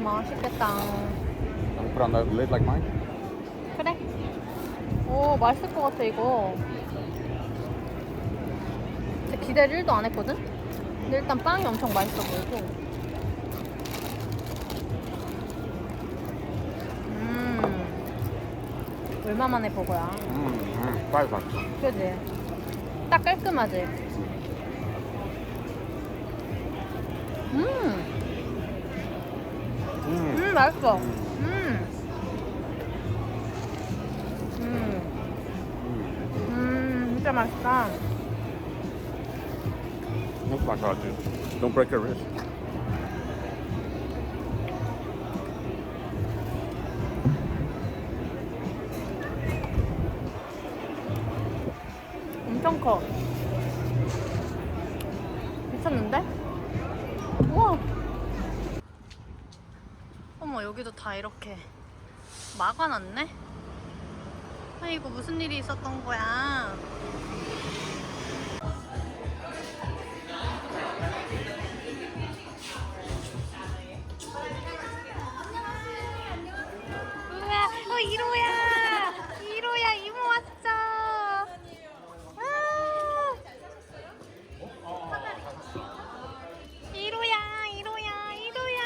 맛있겠다. Put on the lid like mine. 그래. 오, 맛있을 것 같아, 이거. 진짜 기대를 1도 안 했거든? 근데 일단 빵이 엄청 맛있어 보이고. 얼마만에 버거야? 빨리 맛있어. 그지? 딱 깔끔하지? 맛있어. 진짜 맛있다. Most 맛있어, dude. Don't break your wrist. 엄청 커. 미쳤는데? 우와! 어머, 여기도 다 이렇게 막아놨네? 아이고, 무슨 일이 있었던 거야? 우와, 이로야! 이로야, 이모 왔어! 이로야, 이로야, 이로야.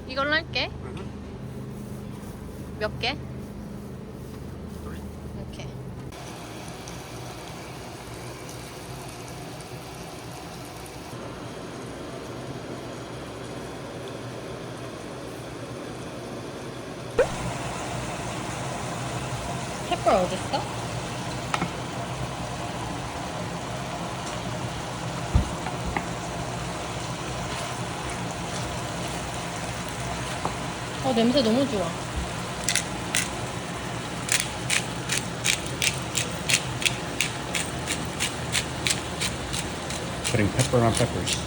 이걸로 할게. 몇 개? 이렇게. 햇벌 어딨어? 냄새 너무 좋아. Putting pepper on peppers.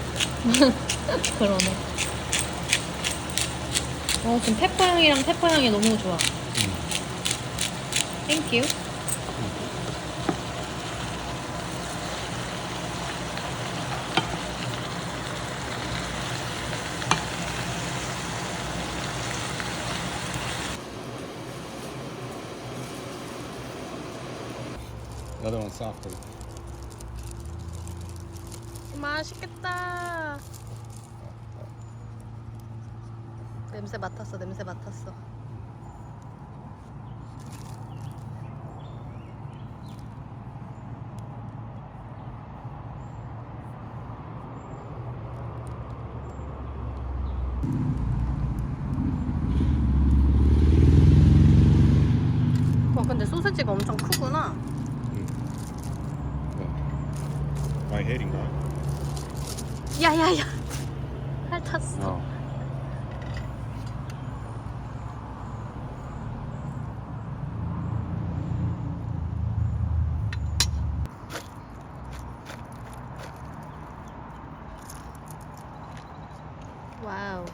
그러네. 지금 페퍼 향이랑 페퍼 향이 너무 좋아. 땡큐. The other one's softer. 맛있겠다. 냄새 맡았어, 냄새 맡았어. 근데 소세지가 엄청 크구나. My head인가? 야야야. 핥았어. 어. 와우.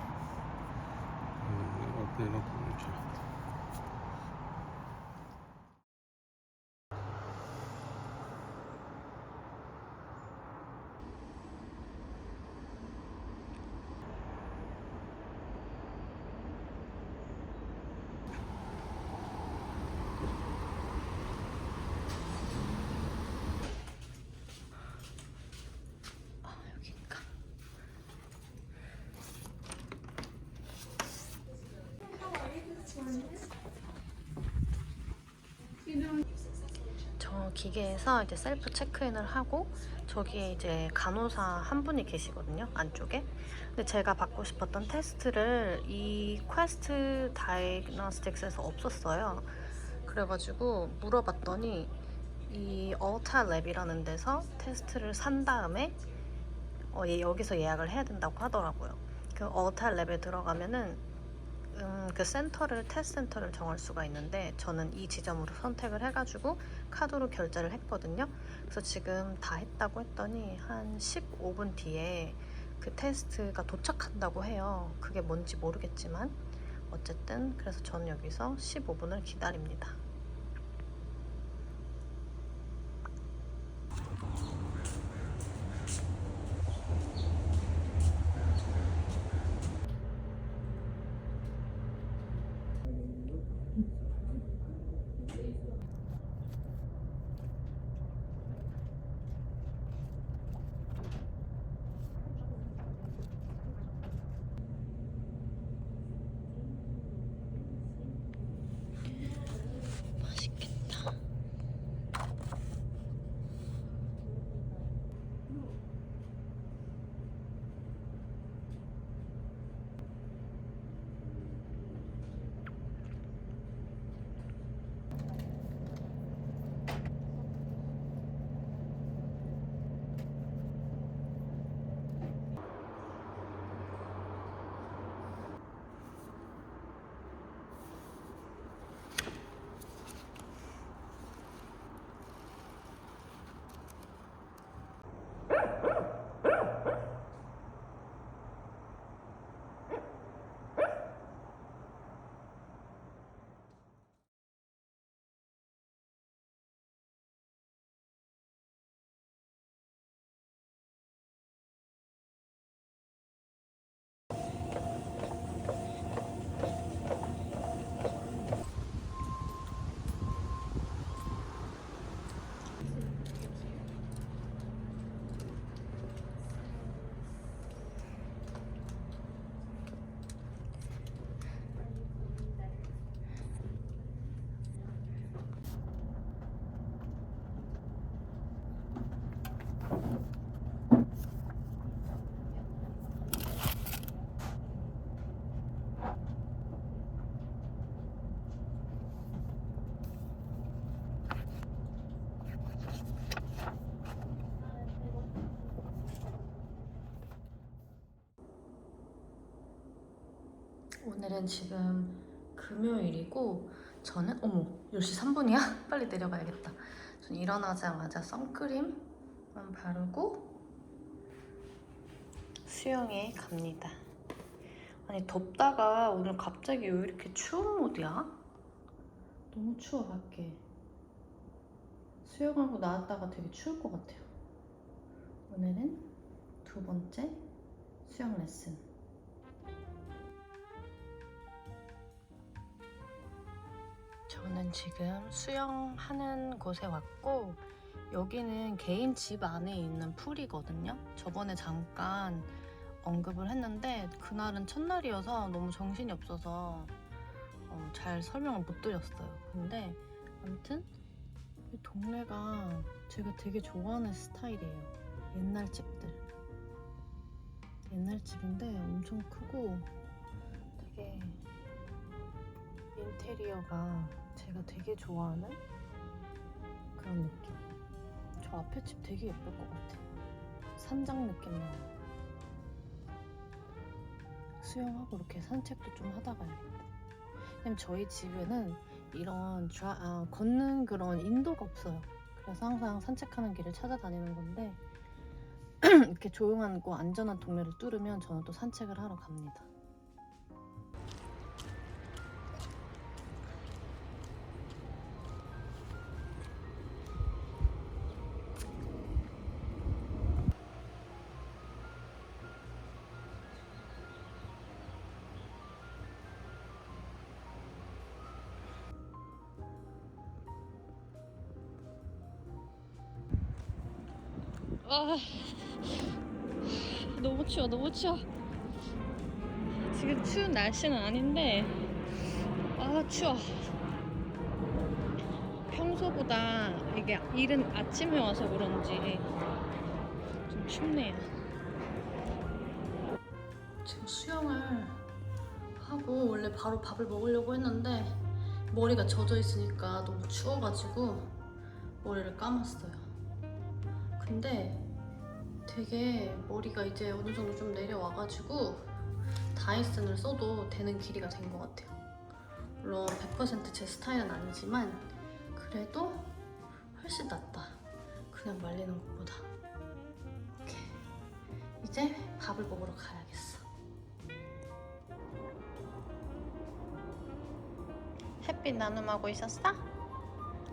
여기인가? 저 기계에서 이제 셀프 체크인을 하고 저기에 이제 간호사 한 분이 계시거든요, 안쪽에. 근데 제가 받고 싶었던 테스트를 이 퀘스트 다이그노스틱스에서 없었어요. 그래가지고 물어봤더니 이 얼타 랩이라는 데서 테스트를 산 다음에 여기서 예약을 해야 된다고 하더라고요. 그 얼타 랩에 들어가면은 그 테스트 센터를 정할 수가 있는데 저는 이 지점으로 선택을 해가지고 카드로 결제를 했거든요. 그래서 지금 다 했다고 했더니 한 15분 뒤에 그 테스트가 도착한다고 해요. 그게 뭔지 모르겠지만 어쨌든 그래서 저는 여기서 15분을 기다립니다. 맛있겠다. 오늘은 지금 금요일이고 저는 10시 3분이야? 빨리 내려가야겠다. 전 일어나자마자 선크림만 바르고 수영에 갑니다. 아니 덥다가 오늘 갑자기 왜 이렇게 추운 모드야? 너무 추워 밖에. 수영하고 나왔다가 되게 추울 것 같아요. 오늘은 두 번째 수영 레슨. 저는 지금 수영하는 곳에 왔고 여기는 개인 집 안에 있는 풀이거든요. 저번에 잠깐 언급을 했는데 그날은 첫날이어서 너무 정신이 없어서 잘 설명을 못 드렸어요. 근데 아무튼 이 동네가 제가 되게 좋아하는 스타일이에요. 옛날 집들. 옛날 집인데 엄청 크고 되게 인테리어가 제가 되게 좋아하는 그런 느낌. 저 앞에 집 되게 예쁠 것 같아. 산장 느낌 나요. 수영하고 이렇게 산책도 좀 하다 가야겠다. 왜냐면 저희 집에는 이런 걷는 그런 인도가 없어요. 그래서 항상 산책하는 길을 찾아다니는 건데 이렇게 조용하고 안전한 동네를 뚫으면 저는 또 산책을 하러 갑니다. 아, 너무 추워, 너무 추워. 지금 추운 날씨는 아닌데, 아, 추워. 평소보다 이게 이른 아침에 와서 그런지 좀 춥네요. 지금 수영을 하고 원래 바로 밥을 먹으려고 했는데 머리가 젖어 있으니까 너무 추워가지고 머리를 감았어요. 근데 되게 머리가 이제 어느 정도 좀 내려와가지고 다이슨을 써도 되는 길이가 된 것 같아요. 물론 100% 제 스타일은 아니지만 그래도 훨씬 낫다. 그냥 말리는 것보다. 오케이. 이제 밥을 먹으러 가야겠어. 햇빛 나눔하고 있었어?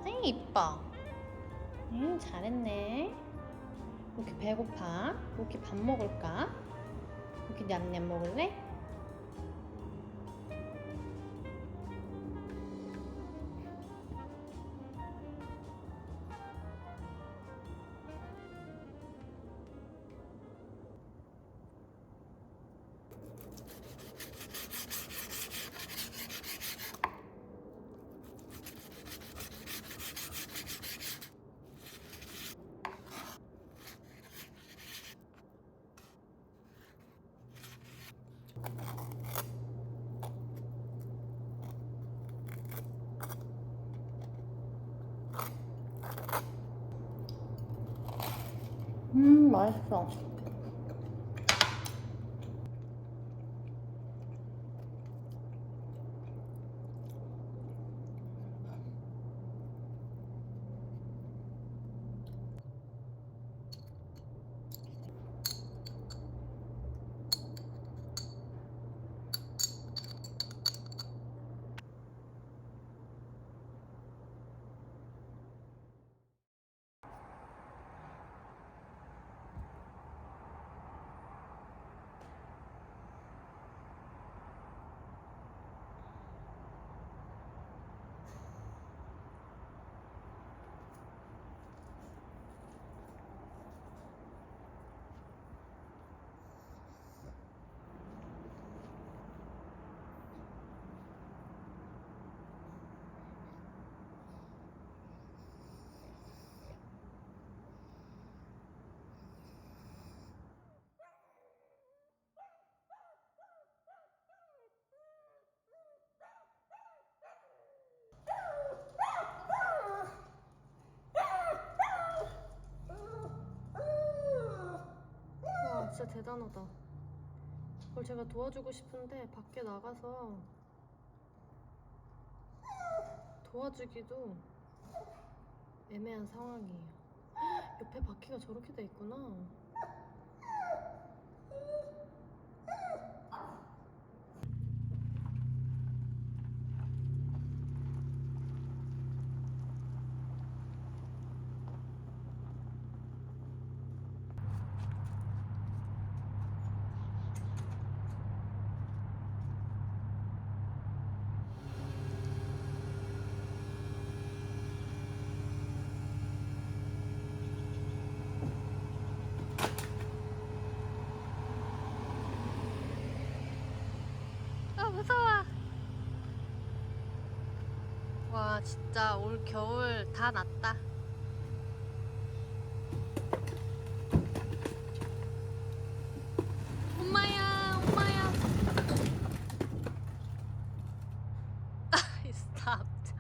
아이 이뻐. 잘했네. 로키 배고파? 로키 밥 먹을까? 로키 냠냠 먹을래? 맛있어. 와, 진짜 대단하다. 그걸 제가 도와주고 싶은데 밖에 나가서 도와주기도 애매한 상황이에요. 옆에 바퀴가 저렇게 돼 있구나. 아, 무서워. 와, 진짜 올 겨울 다 났다. 엄마야, 엄마야. He stopped.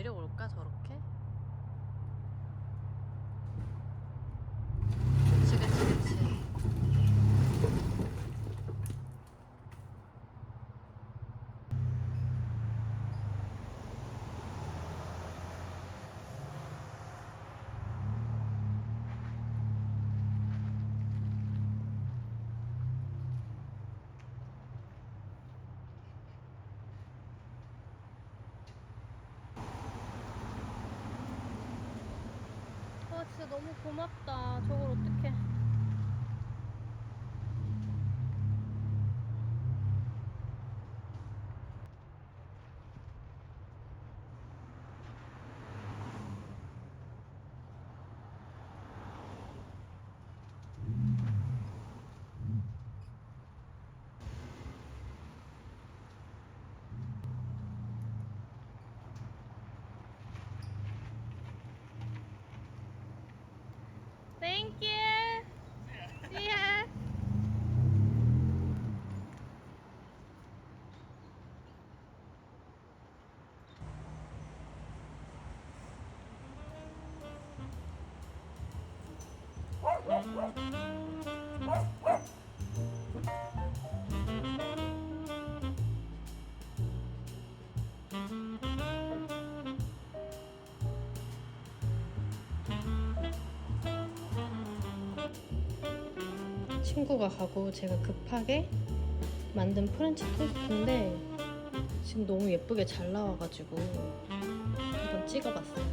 내려올까 저렇게? 그치 그치 그치. 와 진짜 너무 고맙다. 저걸 어떡해. Thank you. See ya. 친구가 가고 제가 급하게 만든 프렌치 토스트인데 지금 너무 예쁘게 잘 나와가지고 한번 찍어봤어요.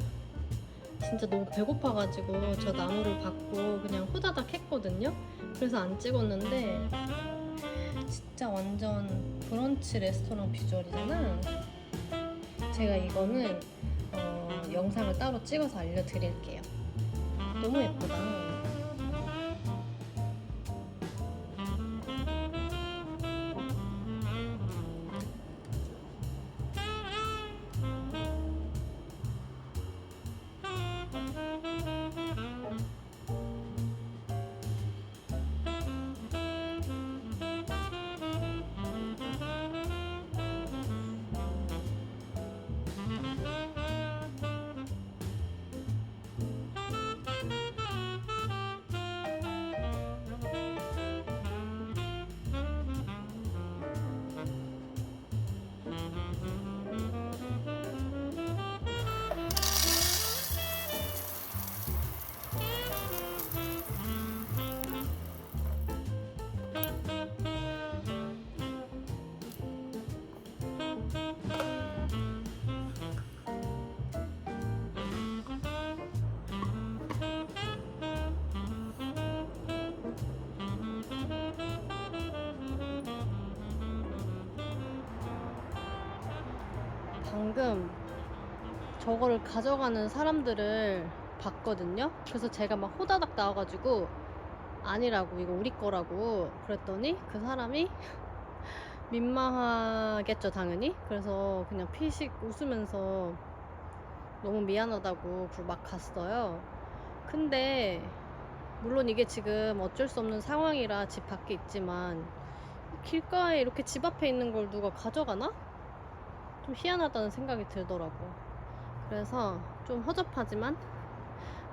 진짜 너무 배고파가지고 저 나무를 받고 그냥 후다닥 했거든요. 그래서 안 찍었는데 진짜 완전 브런치 레스토랑 비주얼이잖아. 제가 이거는 영상을 따로 찍어서 알려드릴게요. 너무 예쁘다. 방금 저거를 가져가는 사람들을 봤거든요. 그래서 제가 막 호다닥 나와가지고 아니라고, 이거 우리 거라고 그랬더니 그 사람이 민망하겠죠 당연히. 그래서 그냥 피식 웃으면서 너무 미안하다고 막 갔어요. 근데 물론 이게 지금 어쩔 수 없는 상황이라 집 밖에 있지만 길가에 이렇게 집 앞에 있는 걸 누가 가져가나? 좀 희한하다는 생각이 들더라고. 그래서 좀 허접하지만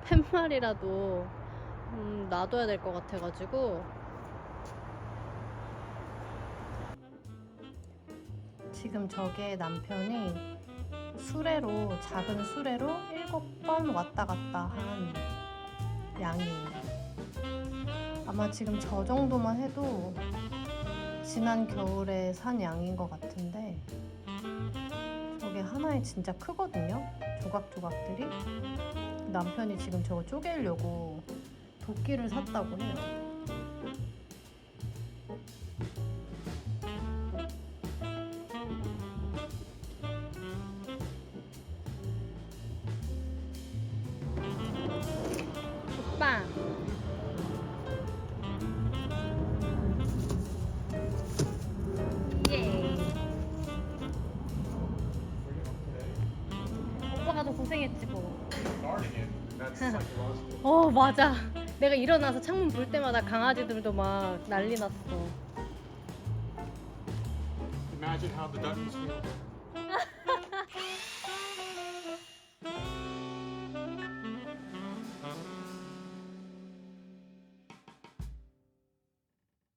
팻말이라도 놔둬야 될 것 같아가지고. 지금 저게 남편이 수레로, 작은 수레로 7번 왔다 갔다 한 양이에요. 아마 지금 저 정도만 해도 지난 겨울에 산 양인 것 같은데 저게 하나에 진짜 크거든요. 조각조각들이. 남편이 지금 저거 쪼개려고 도끼를 샀다고 해요. 오빠, 예. 오빠가 더 고생했지 뭐. 맞아. 내가 일어나서 창문 볼 때마다 강아지들도 막 난리 났어. Imagine how the duckies feel.